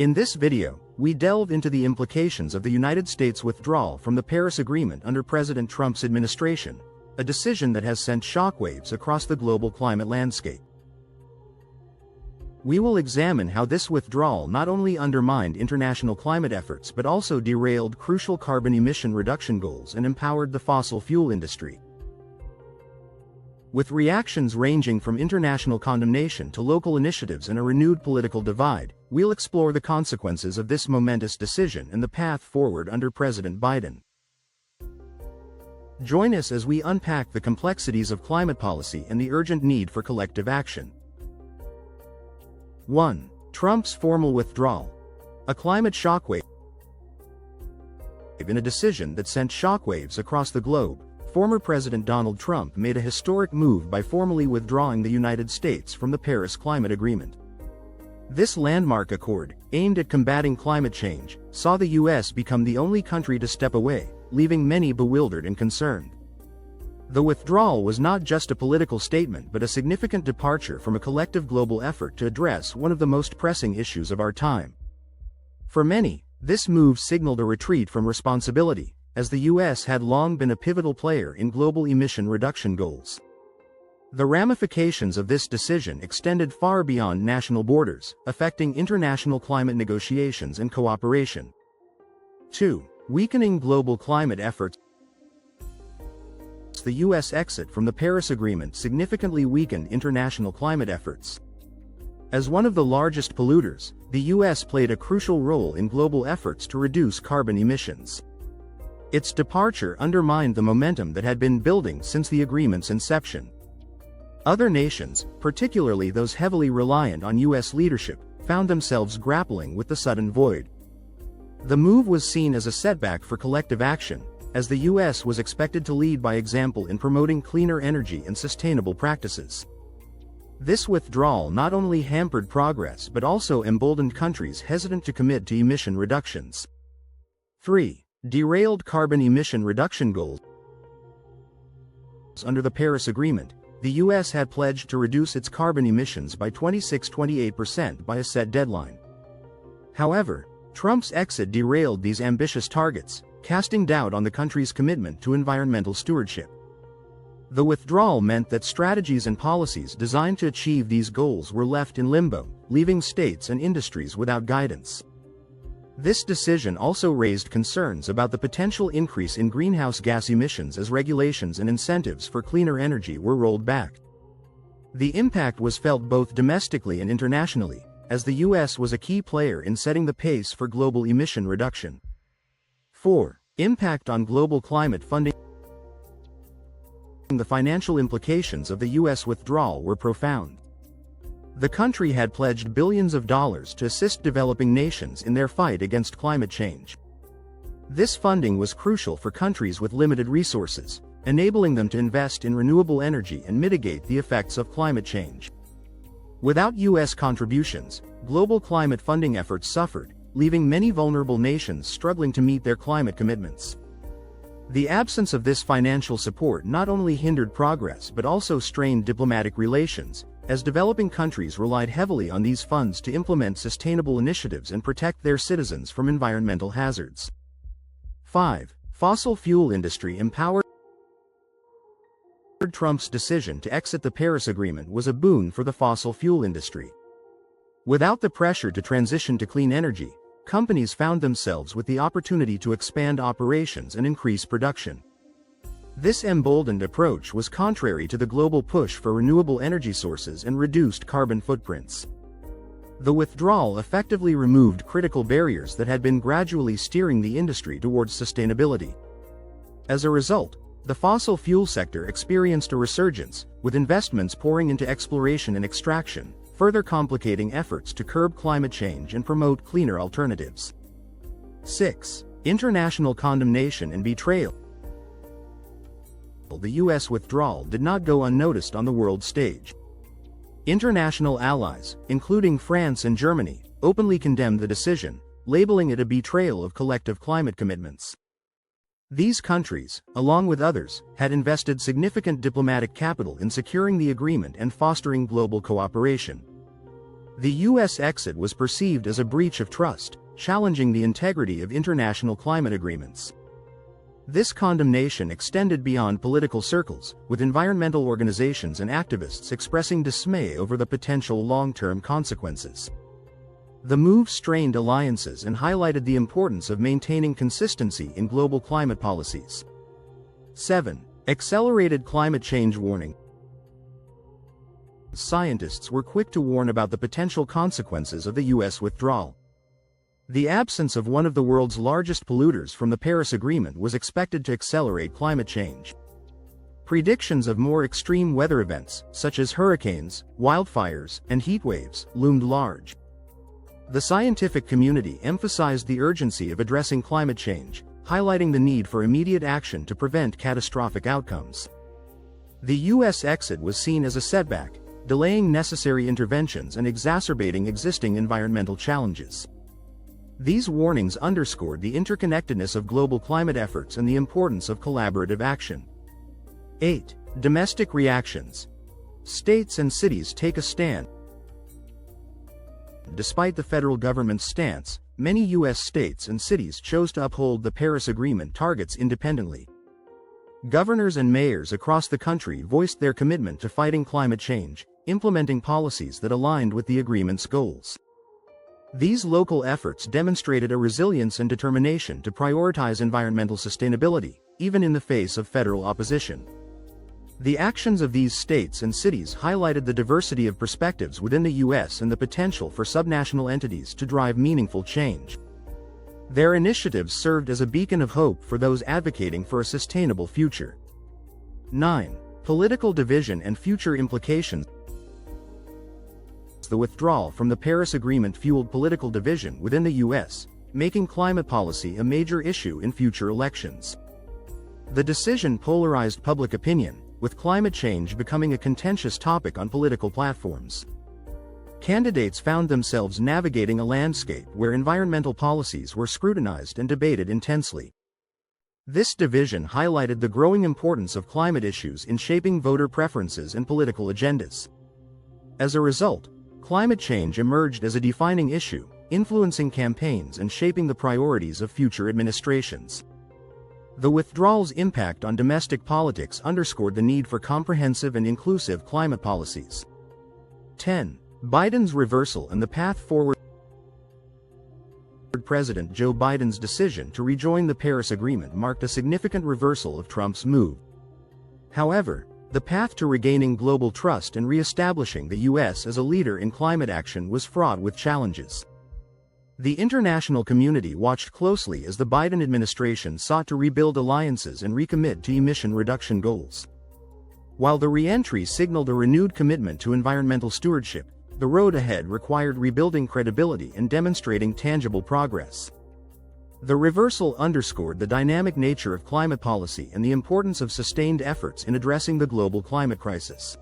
In this video, we delve into the implications of the United States' withdrawal from the Paris Agreement under President Trump's administration, a decision that has sent shockwaves across the global climate landscape. We will examine how this withdrawal not only undermined international climate efforts but also derailed crucial carbon emission reduction goals and empowered the fossil fuel industry. With reactions ranging from international condemnation to local initiatives and a renewed political divide, we'll explore the consequences of this momentous decision and the path forward under President Biden. Join us as we unpack the complexities of climate policy and the urgent need for collective action. 1. Trump's formal withdrawal. A climate shockwave. In a decision that sent shockwaves across the globe, former President Donald Trump made a historic move by formally withdrawing the United States from the Paris Climate Agreement. This landmark accord, aimed at combating climate change, saw the U.S. become the only country to step away, leaving many bewildered and concerned. The withdrawal was not just a political statement but a significant departure from a collective global effort to address one of the most pressing issues of our time. For many, this move signaled a retreat from responsibility, as the U.S. had long been a pivotal player in global emission reduction goals. The ramifications of this decision extended far beyond national borders, affecting international climate negotiations and cooperation. 2. Weakening global climate efforts. The U.S. exit from the Paris Agreement significantly weakened international climate efforts. As one of the largest polluters, the U.S. played a crucial role in global efforts to reduce carbon emissions. Its departure undermined the momentum that had been building since the agreement's inception. Other nations, particularly those heavily reliant on U.S. leadership, found themselves grappling with the sudden void. The move was seen as a setback for collective action, as the U.S. was expected to lead by example in promoting cleaner energy and sustainable practices. This withdrawal not only hampered progress but also emboldened countries hesitant to commit to emission reductions. 3. Derailed carbon emission reduction goals. Under the Paris Agreement, the U.S. had pledged to reduce its carbon emissions by 26–28% by a set deadline. However, Trump's exit derailed these ambitious targets, casting doubt on the country's commitment to environmental stewardship. The withdrawal meant that strategies and policies designed to achieve these goals were left in limbo, leaving states and industries without guidance. This decision also raised concerns about the potential increase in greenhouse gas emissions as regulations and incentives for cleaner energy were rolled back. The impact was felt both domestically and internationally, as the U.S. was a key player in setting the pace for global emission reduction. 4. Impact on global climate funding. The financial implications of the U.S. withdrawal were profound. The country had pledged billions of dollars to assist developing nations in their fight against climate change. This funding was crucial for countries with limited resources, enabling them to invest in renewable energy and mitigate the effects of climate change. Without U.S. contributions, global climate funding efforts suffered, leaving many vulnerable nations struggling to meet their climate commitments. The absence of this financial support not only hindered progress but also strained diplomatic relations, as developing countries relied heavily on these funds to implement sustainable initiatives and protect their citizens from environmental hazards. 5. Fossil fuel industry empowered. Trump's decision to exit the Paris Agreement was a boon for the fossil fuel industry. Without the pressure to transition to clean energy, companies found themselves with the opportunity to expand operations and increase production. This emboldened approach was contrary to the global push for renewable energy sources and reduced carbon footprints. The withdrawal effectively removed critical barriers that had been gradually steering the industry towards sustainability. As a result, the fossil fuel sector experienced a resurgence, with investments pouring into exploration and extraction, further complicating efforts to curb climate change and promote cleaner alternatives. 6. International condemnation and betrayal. The U.S. withdrawal did not go unnoticed on the world stage. International allies, including France and Germany, openly condemned the decision, labeling it a betrayal of collective climate commitments. These countries, along with others, had invested significant diplomatic capital in securing the agreement and fostering global cooperation. The U.S. exit was perceived as a breach of trust, challenging the integrity of international climate agreements. This condemnation extended beyond political circles, with environmental organizations and activists expressing dismay over the potential long-term consequences. The move strained alliances and highlighted the importance of maintaining consistency in global climate policies. 7. Accelerated climate change warning. Scientists were quick to warn about the potential consequences of the U.S. withdrawal. The absence of one of the world's largest polluters from the Paris Agreement was expected to accelerate climate change. Predictions of more extreme weather events, such as hurricanes, wildfires, and heat waves, loomed large. The scientific community emphasized the urgency of addressing climate change, highlighting the need for immediate action to prevent catastrophic outcomes. The U.S. exit was seen as a setback, delaying necessary interventions and exacerbating existing environmental challenges. These warnings underscored the interconnectedness of global climate efforts and the importance of collaborative action. 8. Domestic reactions. States and cities take a stand. Despite the federal government's stance, many U.S. states and cities chose to uphold the Paris Agreement targets independently. Governors and mayors across the country voiced their commitment to fighting climate change, implementing policies that aligned with the agreement's goals. These local efforts demonstrated a resilience and determination to prioritize environmental sustainability, even in the face of federal opposition. The actions of these states and cities highlighted the diversity of perspectives within the U.S. and the potential for subnational entities to drive meaningful change. Their initiatives served as a beacon of hope for those advocating for a sustainable future. 9. Political division and future implications. The withdrawal from the Paris Agreement fueled political division within the U.S., making climate policy a major issue in future elections. The decision polarized public opinion, with climate change becoming a contentious topic on political platforms. Candidates found themselves navigating a landscape where environmental policies were scrutinized and debated intensely. This division highlighted the growing importance of climate issues in shaping voter preferences and political agendas. As a result, climate change emerged as a defining issue, influencing campaigns and shaping the priorities of future administrations. The withdrawal's impact on domestic politics underscored the need for comprehensive and inclusive climate policies. 10. Biden's reversal and the path forward. President Joe Biden's decision to rejoin the Paris Agreement marked a significant reversal of Trump's move. However, the path to regaining global trust and re-establishing the U.S. as a leader in climate action was fraught with challenges. The international community watched closely as the Biden administration sought to rebuild alliances and recommit to emission reduction goals. While the re-entry signaled a renewed commitment to environmental stewardship, the road ahead required rebuilding credibility and demonstrating tangible progress. The reversal underscored the dynamic nature of climate policy and the importance of sustained efforts in addressing the global climate crisis.